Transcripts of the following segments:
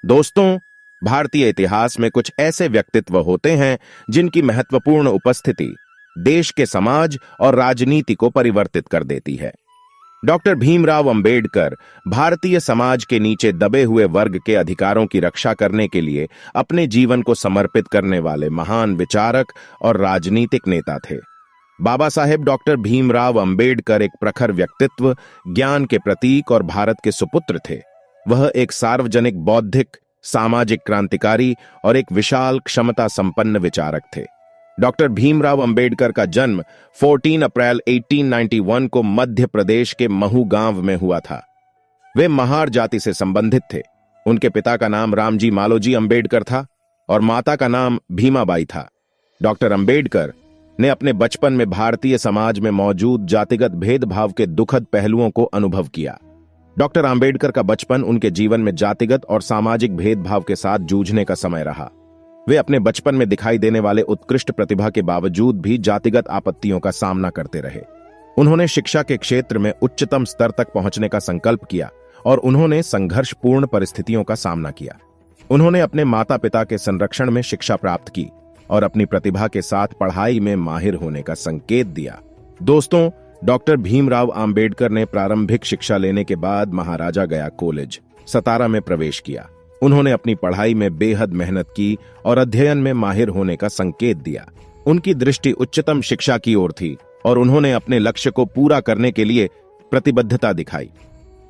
दोस्तों, भारतीय इतिहास में कुछ ऐसे व्यक्तित्व होते हैं जिनकी महत्वपूर्ण उपस्थिति देश के समाज और राजनीति को परिवर्तित कर देती है। डॉक्टर भीमराव अंबेडकर भारतीय समाज के नीचे दबे हुए वर्ग के अधिकारों की रक्षा करने के लिए अपने जीवन को समर्पित करने वाले महान विचारक और राजनीतिक नेता थे। बाबा साहेब डॉक्टर भीमराव अंबेडकर एक प्रखर व्यक्तित्व, ज्ञान के प्रतीक और भारत के सुपुत्र थे। वह एक सार्वजनिक बौद्धिक, सामाजिक क्रांतिकारी और एक विशाल क्षमता संपन्न विचारक थे। डॉक्टर भीमराव अंबेडकर का जन्म 14 अप्रैल 1891 को मध्य प्रदेश के महू गांव में हुआ था। वे महार जाति से संबंधित थे। उनके पिता का नाम रामजी मालोजी अंबेडकर था और माता का नाम भीमाबाई था। डॉक्टर अंबेडकर ने अपने बचपन में भारतीय समाज में मौजूद जातिगत भेदभाव के दुखद पहलुओं को अनुभव किया। डॉक्टर अंबेडकर का बचपन उनके जीवन में जातिगत और सामाजिक भेदभाव के साथ जूझने का समय रहा। वे अपने बचपन में दिखाई देने वाले उत्कृष्ट प्रतिभा के बावजूद भी जातिगत आपत्तियों का सामना करते रहे। उन्होंने शिक्षा के क्षेत्र में उच्चतम स्तर तक पहुंचने का संकल्प किया और उन्होंने संघर्षपूर्ण परिस्थितियों का सामना किया। उन्होंने अपने माता पिता के संरक्षण में शिक्षा प्राप्त की और अपनी प्रतिभा के साथ पढ़ाई में माहिर होने का संकेत दिया। दोस्तों, डॉक्टर भीमराव अंबेडकर ने प्रारंभिक शिक्षा लेने के बाद महाराजा गया कॉलेज, सतारा में प्रवेश किया। उन्होंने अपनी पढ़ाई में बेहद मेहनत की और अध्ययन में माहिर होने का संकेत दिया। उनकी दृष्टि उच्चतम शिक्षा की ओर थी और उन्होंने अपने लक्ष्य को पूरा करने के लिए प्रतिबद्धता दिखाई।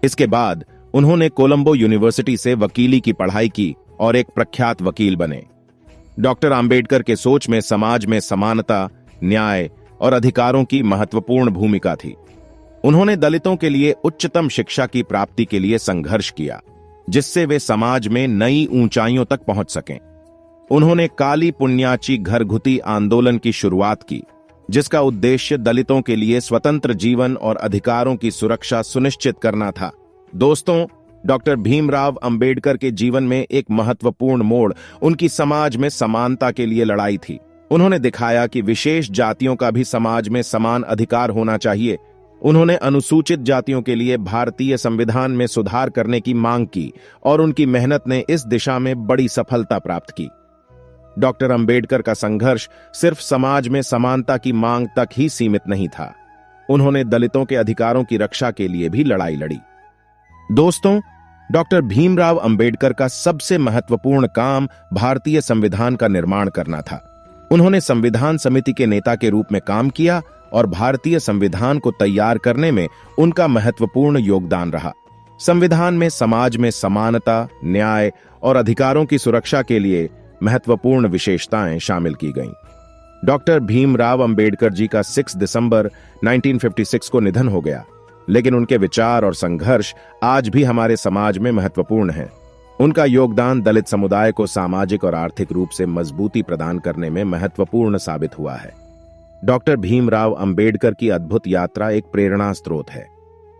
इसके बाद उन्होंने कोलंबो यूनिवर्सिटी से वकीली की पढ़ाई की और एक प्रख्यात वकील बने। डॉक्टर अंबेडकर के सोच में समाज में समानता, न्याय और अधिकारों की महत्वपूर्ण भूमिका थी। उन्होंने दलितों के लिए उच्चतम शिक्षा की प्राप्ति के लिए संघर्ष किया, जिससे वे समाज में नई ऊंचाइयों तक पहुंच सकें। उन्होंने काली पुण्याची घरघुती आंदोलन की शुरुआत की, जिसका उद्देश्य दलितों के लिए स्वतंत्र जीवन और अधिकारों की सुरक्षा सुनिश्चित करना था। दोस्तों, डॉक्टर भीमराव अंबेडकर के जीवन में एक महत्वपूर्ण मोड़ उनकी समाज में समानता के लिए लड़ाई थी। उन्होंने दिखाया कि विशेष जातियों का भी समाज में समान अधिकार होना चाहिए। उन्होंने अनुसूचित जातियों के लिए भारतीय संविधान में सुधार करने की मांग की और उनकी मेहनत ने इस दिशा में बड़ी सफलता प्राप्त की। डॉक्टर अंबेडकर का संघर्ष सिर्फ समाज में समानता की मांग तक ही सीमित नहीं था। उन्होंने दलितों के अधिकारों की रक्षा के लिए भी लड़ाई लड़ी। दोस्तों, डॉक्टर भीमराव अंबेडकर का सबसे महत्वपूर्ण काम भारतीय संविधान का निर्माण करना था। उन्होंने संविधान समिति के नेता के रूप में काम किया और भारतीय संविधान को तैयार करने में उनका महत्वपूर्ण योगदान रहा। संविधान में समाज में समानता, न्याय और अधिकारों की सुरक्षा के लिए महत्वपूर्ण विशेषताएं शामिल की गईं। डॉक्टर भीमराव अंबेडकर जी का 6 दिसंबर 1956 को निधन हो गया, लेकिन उनके विचार और संघर्ष आज भी हमारे समाज में महत्वपूर्ण हैं। उनका योगदान दलित समुदाय को सामाजिक और आर्थिक रूप से मजबूती प्रदान करने में महत्वपूर्ण साबित हुआ है। डॉक्टर भीमराव अंबेडकर की अद्भुत यात्रा एक प्रेरणा स्रोत है।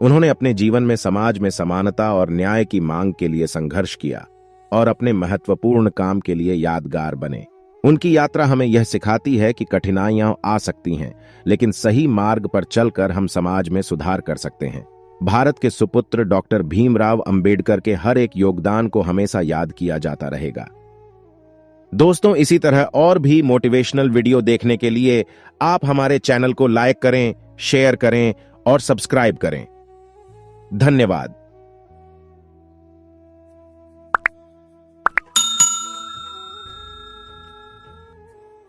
उन्होंने अपने जीवन में समाज में समानता और न्याय की मांग के लिए संघर्ष किया और अपने महत्वपूर्ण काम के लिए यादगार बने। उनकी यात्रा हमें यह सिखाती है कि कठिनाइयां आ सकती हैं, लेकिन सही मार्ग पर चलकर हम समाज में सुधार कर सकते हैं। भारत के सुपुत्र डॉक्टर भीमराव अंबेडकर के हर एक योगदान को हमेशा याद किया जाता रहेगा। दोस्तों, इसी तरह और भी मोटिवेशनल वीडियो देखने के लिए आप हमारे चैनल को लाइक करें, शेयर करें और सब्सक्राइब करें। धन्यवाद।